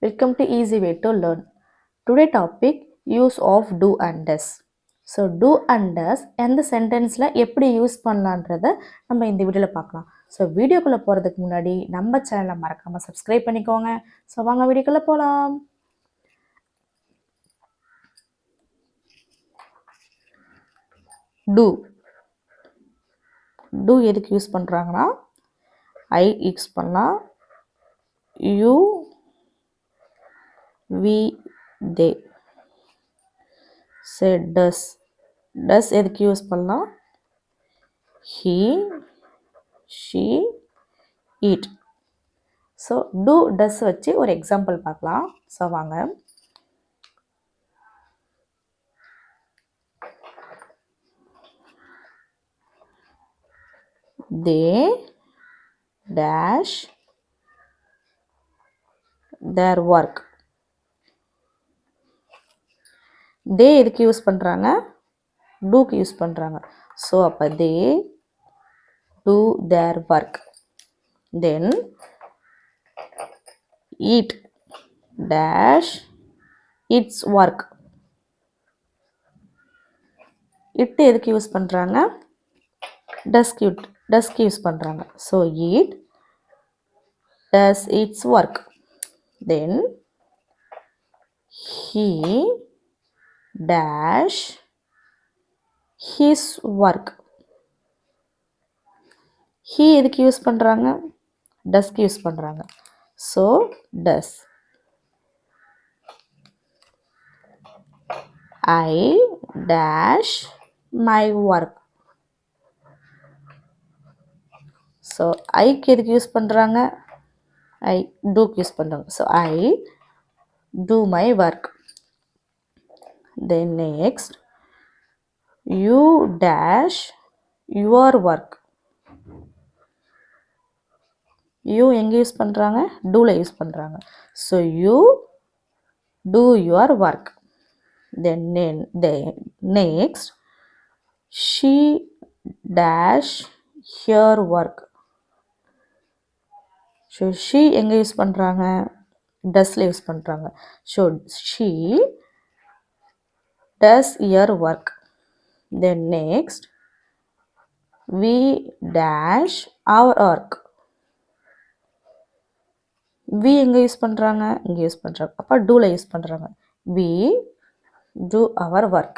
Welcome to Easy Way to Learn. Today topic use of do and does. So do and does எந்த சென்டென்ஸில் எப்படி use பண்ணலான்றதை நம்ம இந்த வீடியோவில் பார்க்கலாம். ஸோ வீடியோக்குள்ளே போகிறதுக்கு முன்னாடி நம்ம சேனலை மறக்காமல் சப்ஸ்கிரைப் பண்ணிக்கோங்க. ஸோ வாங்க வீடியோக்குள்ளே போகலாம். do எதுக்கு யூஸ் பண்ணுறாங்கன்னா ஐ யூஸ் பண்ணலாம், யூ வி தே. சே டஸ் எதுக்கு யூஸ் பண்ணலாம், he she eat. So do does வச்சு ஒரு எக்ஸாம்பிள் பார்க்கலாம். ஸோ வாங்க. they dash their work. they எதுக்கு யூஸ் பண்ணுறாங்க, டூக்கு யூஸ் பண்ணுறாங்க. ஸோ அப்போ they do their work. then eat dash its work. it எதுக்கு யூஸ் பண்ணுறாங்க, டஸ்க்கு யூஸ் பண்ணுறாங்க. So eat does its work. then he dash his work. he எதுக்கு use பண்ணுறாங்க, டஸ்க்கு யூஸ் பண்ணுறாங்க. So does. I dash my work. So ஐக்கு எதுக்கு use பண்ணுறாங்க, ஐ டூக்கு யூஸ் பண்ணுறாங்க. So I do my work. then next you dash your work. you எங்கே use பண்ணுறாங்க, டூவில் யூஸ் பண்ணுறாங்க. So you do your work. then next she dash her work. So she எங்கே யூஸ் பண்ணுறாங்க, டஸ்ல யூஸ் பண்ணுறாங்க. So she does her work. then next we dash our work. we எங்கே use பண்ணுறாங்க, இங்கே யூஸ் பண்ணுறாங்க. அப்போ டூவில் யூஸ் பண்ணுறாங்க. we do our work.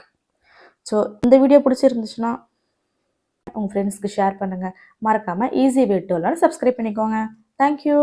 So இந்த வீடியோ பிடிச்சிருந்துச்சுன்னா உங்கள் ஃப்ரெண்ட்ஸ்க்கு ஷேர் பண்ணுங்கள். மறக்காமல் easy way to learn subscribe பண்ணிக்கோங்க. தேங்க்யூ.